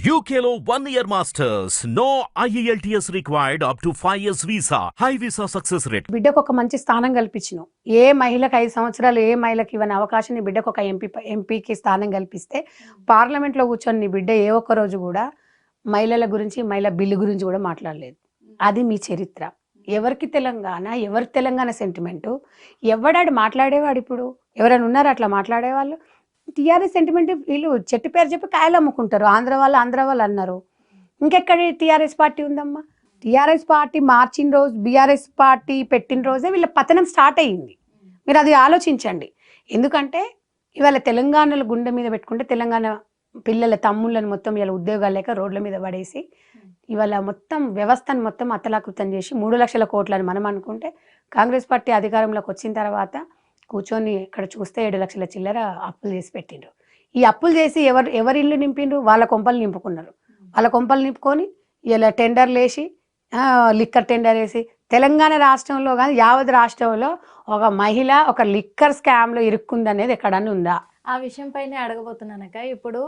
UKLO 1 year masters. No IELTS required up to 5 years visa. High visa success rate. బిడ్డకు ఒక మంచి స్థానం కల్పించినావు. ఏ మహిళకు 5 సంవత్సరాలు ఏ మహిళకి ఇవ్వని అవకాశం నీ బిడ్డకు ఒక ఎంపీకి స్థానం కల్పిస్తే పార్లమెంట్లో కూర్చొని నీ బిడ్డ ఏ ఒక్క రోజు కూడా మహిళల గురించి మహిళా బిల్లు గురించి కూడా మాట్లాడలేదు. అది మీ చరిత్ర. ఎవరికి తెలంగాణ సెంటిమెంటు ఎవడాడు మాట్లాడేవాడు? ఇప్పుడు ఎవరైనా ఉన్నారు అట్లా మాట్లాడేవాళ్ళు? టీఆర్ఎస్ సెంటిమెంట్ వీళ్ళు చెట్టు పేరు చెప్పి కాయలు అమ్ముకుంటారు. ఆంధ్ర వాళ్ళు అన్నారు. ఇంకెక్కడ టీఆర్ఎస్ పార్టీ ఉందమ్మా? టీఆర్ఎస్ పార్టీ మార్చిన రోజు, బీఆర్ఎస్ పార్టీ పెట్టిన రోజే వీళ్ళ పతనం స్టార్ట్ అయ్యింది. మీరు అది ఆలోచించండి. ఎందుకంటే ఇవాళ తెలంగాణలో గుండె మీద పెట్టుకుంటే తెలంగాణ పిల్లల తమ్ముళ్ళని మొత్తం ఇవాళ ఉద్యోగాలు లేక రోడ్ల మీద పడేసి ఇవాళ మొత్తం వ్యవస్థను మొత్తం అతలాకృతం చేసి 3 లక్షల కోట్లని మనం అనుకుంటే కాంగ్రెస్ పార్టీ అధికారంలోకి వచ్చిన తర్వాత కూర్చొని ఇక్కడ చూస్తే 7 లక్షల చిల్లర అప్పులు చేసి పెట్టిండ్రు. ఈ అప్పులు చేసి ఎవరి ఇల్లు నింపిండ్రు? వాళ్ళ కొంపలు నింపుకున్నారు. వాళ్ళ కొంపలు నింపుకొని ఇలా టెండర్లు వేసి లిక్కర్ టెండర్ వేసి తెలంగాణ రాష్ట్రంలో కానీ యావత్ రాష్ట్రంలో ఒక మహిళ ఒక లిక్కర్ స్కామ్లో ఇరుక్కుందనేది ఎక్కడన్నా ఉందా? ఆ విషయం పైన అడగబోతున్నానక. ఇప్పుడు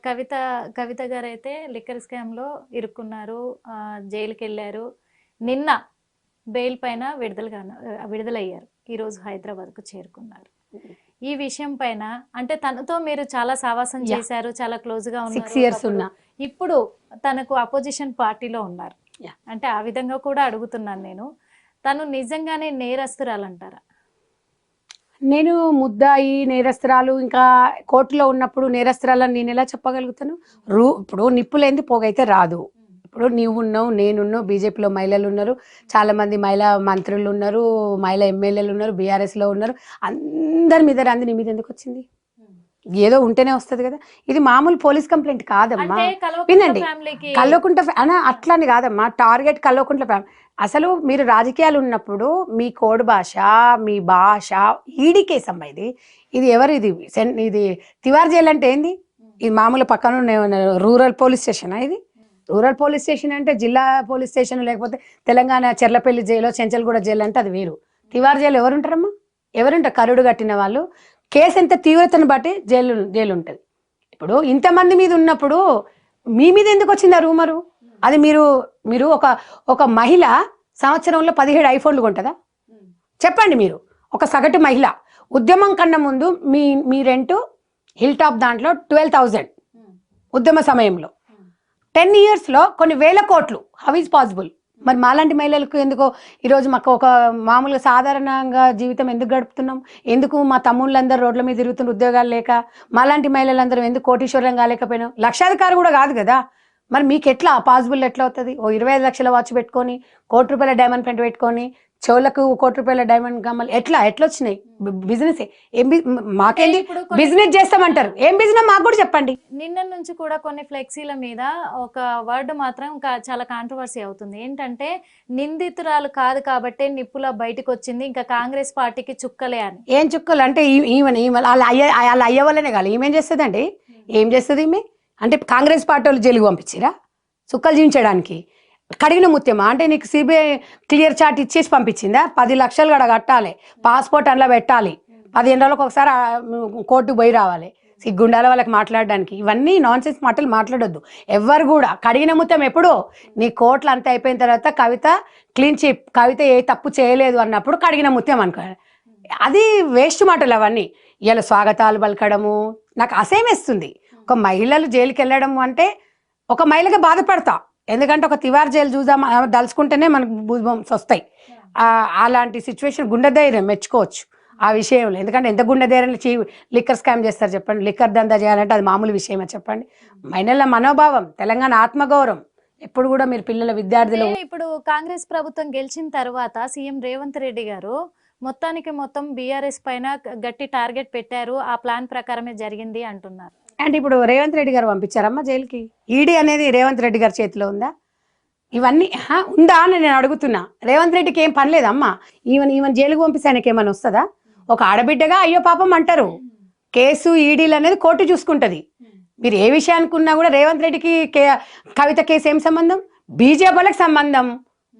కవిత గారు అయితే లిక్కర్ స్కామ్లో ఇరుక్కున్నారు, జైలుకి వెళ్ళారు. నిన్న బెయిల్ పైన విడుదలయ్యారు. ఈరోజు హైదరాబాద్కు చేరుకున్నారు. ఈ విషయం పైన అంటే తనతో మీరు చాలా సావాసం చేశారు, చాలా క్లోజ్గా ఉన్నారు, 6 years ఉన్నా. ఇప్పుడు తనకు అపోజిషన్ పార్టీలో ఉన్నారు. అంటే ఆ విధంగా కూడా అడుగుతున్నాను నేను. తను నిజంగానే నేరస్తురాలంటారా? నేను ముద్దాయి నేరస్తురాలు ఇంకా కోర్టులో ఉన్నప్పుడు నేరస్తురాలని నేను ఎలా చెప్పగలుగుతాను? ఇప్పుడు నిప్పులేంది పోగైతే రాదు. ఇప్పుడు నీవు ఉన్నావు, నేనున్నావు, బీజేపీలో మహిళలు ఉన్నారు, చాలామంది మహిళా మంత్రులు ఉన్నారు, మహిళా ఎమ్మెల్యేలు ఉన్నారు, బీఆర్ఎస్లో ఉన్నారు. అందరి మీద రంది నీ మీద ఎందుకు వచ్చింది? ఏదో ఉంటేనే వస్తుంది కదా. ఇది మామూలు పోలీస్ కంప్లైంట్ కాదమ్మా. వినండి, కల్వకుంట్ల అట్లని కాదమ్మా. Target Kalvakuntla family. అసలు మీరు రాజకీయాలు ఉన్నప్పుడు మీ కోడ్ భాష, మీ భాష ఈడీ కేసు అమ్మా. ఇది ఎవరు? ఇది తివార్ జైలు అంటే ఏంది? ఇది మామూలు పక్కన రూరల్ పోలీస్ స్టేషనా? ఇది రూరల్ పోలీస్ స్టేషన్ అంటే జిల్లా పోలీస్ స్టేషన్, లేకపోతే తెలంగాణ చెర్లపల్లి జైలు, చెంచల్గూడ జైలు అంటే అది వేరు. తివార్ జైలు ఎవరుంటారమ్మా? ఎవరుంటారు? కరుడు కట్టిన వాళ్ళు. కేసు ఎంత తీవ్రతను బట్టి జైలు ఉంటుంది. ఇప్పుడు ఇంతమంది మీద ఉన్నప్పుడు మీ మీద ఎందుకు వచ్చింది ఆ రూమరు? అది మీరు ఒక మహిళ సంవత్సరంలో 17 ఐఫోన్లు కొంటుందా? చెప్పండి. మీరు ఒక సగటు మహిళ ఉద్యమం కన్నా ముందు మీ రెంటు హిల్ టాప్ దాంట్లో 12,000 ఉద్యమ సమయంలో 10 yearsలో కొన్ని వేల కోట్లు. How is possible? మరి మాలాంటి మహిళలకు ఎందుకో ఈరోజు మాకు ఒక మామూలుగా సాధారణంగా జీవితం ఎందుకు గడుపుతున్నాం? ఎందుకు మా తమ్ముళ్ళందరూ రోడ్ల మీద తిరుగుతున్న ఉద్యోగాలు లేక మాలాంటి మహిళలందరూ ఎందుకు కోటీశ్వరం కాలేకపోయినాం? లక్షాధికారి కూడా కాదు కదా. మరి మీకు ఎట్లా పాసిబుల్ ఎట్లా అవుతుంది? ఓ 25 లక్షల వాచ్ పెట్టుకొని, ₹1 డైమండ్ పెంట్ పెట్టుకొని, చెవులకు ₹1 డైమండ్ కమ్మలు ఎట్లా వచ్చినాయి? బిజినెస్ మాకేంది? బిజినెస్ చేస్తామంటారు. ఏం బిజినెస్ మాకు కూడా చెప్పండి. నిన్న నుంచి కూడా కొన్ని ఫ్లెక్సీల మీద ఒక వర్డ్ మాత్రం చాలా కాంట్రవర్సీ అవుతుంది. ఏంటంటే నిందితురాలు కాదు కాబట్టి నిప్పులా బయటకు వచ్చింది, ఇంకా కాంగ్రెస్ పార్టీకి చుక్కలే అని. ఏం చుక్కలు అంటే వాళ్ళ అయ్య వల్లనే కాదు. ఏమేం చేస్తుందండి? ఏం చేస్తుంది ఈమె? అంటే కాంగ్రెస్ పార్టీ వాళ్ళు జైలుకు పంపించిరా చుక్కలు జీవించడానికి? కడిగిన ముత్యమా? అంటే నీకు సిబిఐ క్లియర్ చార్ట్ ఇచ్చేసి పంపించిందా? 10 లక్షలు కూడా కట్టాలి, పాస్పోర్ట్ అందులో పెట్టాలి, 15 రోజులకు ఒకసారి కోర్టుకు పోయి రావాలి. సిగ్గుండాల వాళ్ళకి మాట్లాడడానికి. ఇవన్నీ నాన్ సెన్స్ మాటలు మాట్లాడొద్దు ఎవరు కూడా. కడిగిన ముత్యం ఎప్పుడు? నీ కోర్టులు అంతా అయిపోయిన తర్వాత కవిత క్లీన్ చిప్, కవిత ఏ తప్పు చేయలేదు అన్నప్పుడు కడిగిన ముత్యం అనుకో. అది వేస్ట్ మాటలు అవన్నీ. ఇలా స్వాగతాలు పలకడము నాకు అసహ్యమేస్తుంది. ఒక మహిళలు జైలుకి వెళ్ళడం అంటే ఒక మహిళగా బాధపడతా. ఎందుకంటే ఒక తివార్ జైలు చూద్దాం దలుచుకుంటేనే మనకు భూబంస్ వస్తాయి. అలాంటి సిచ్యువేషన్ గుండె ధైర్యం మెచ్చుకోవచ్చు ఆ విషయంలో. ఎందుకంటే ఎంత గుండె ధైర్యం లిక్కర్ స్కామ్ చేస్తారు చెప్పండి? లిక్కర్ దందా చేయాలంటే అది మామూలు విషయమే చెప్పండి? మహిళల మనోభావం, తెలంగాణ ఆత్మగౌరవం ఎప్పుడు కూడా మీరు పిల్లల విద్యార్థులు. ఇప్పుడు కాంగ్రెస్ ప్రభుత్వం గెలిచిన తర్వాత సీఎం రేవంత్ రెడ్డి గారు మొత్తం బీఆర్ఎస్ పైన గట్టి టార్గెట్ పెట్టారు, ఆ ప్లాన్ ప్రకారమే జరిగింది అంటున్నారు. అంటే ఇప్పుడు రేవంత్ రెడ్డి గారు పంపించారమ్మా జైలుకి? ఈడీ అనేది రేవంత్ రెడ్డి గారి చేతిలో ఉందా? ఇవన్నీ ఉందా అని నేను అడుగుతున్నా. రేవంత్ రెడ్డికి ఏం పని లేదమ్మా. ఈవెన్ జైలుకు పంపిస్తే ఆయనకి ఏమైనా వస్తుందా? ఒక ఆడబిడ్డగా అయ్యో పాపం అంటారు. కేసు ఈడీలు అనేది కోర్టు చూసుకుంటుంది. మీరు ఏ విషయానికి ఉన్నా కూడా రేవంత్ రెడ్డికి కవిత కేసు ఏం సంబంధం? బీజేపీ వాళ్ళకి సంబంధం.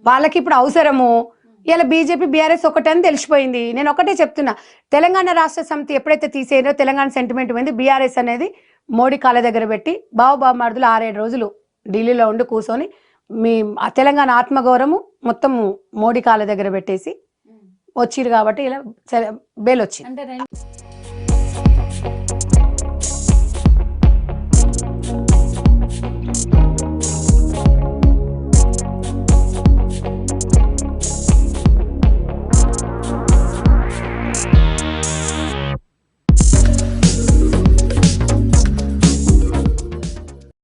వాళ్ళకి ఇప్పుడు అవసరము. ఇలా బీజేపీ బీఆర్ఎస్ ఒకటని తెలిసిపోయింది. నేను ఒకటే చెప్తున్నా, తెలంగాణ రాష్ట్ర సమితి ఎప్పుడైతే తీసేయరో తెలంగాణ సెంటిమెంట్ పోయింది. బీఆర్ఎస్ అనేది మోడీ కాళ్ళ దగ్గర పెట్టి బావమరుదులు 6-7 రోజులు ఢిల్లీలో ఉండి కూర్చొని మీ తెలంగాణ ఆత్మగౌరవం మొత్తం మోడీ కాళ్ళ దగ్గర పెట్టేసి వచ్చిరు కాబట్టి ఇలా బెయిల్ వచ్చింది. అంటే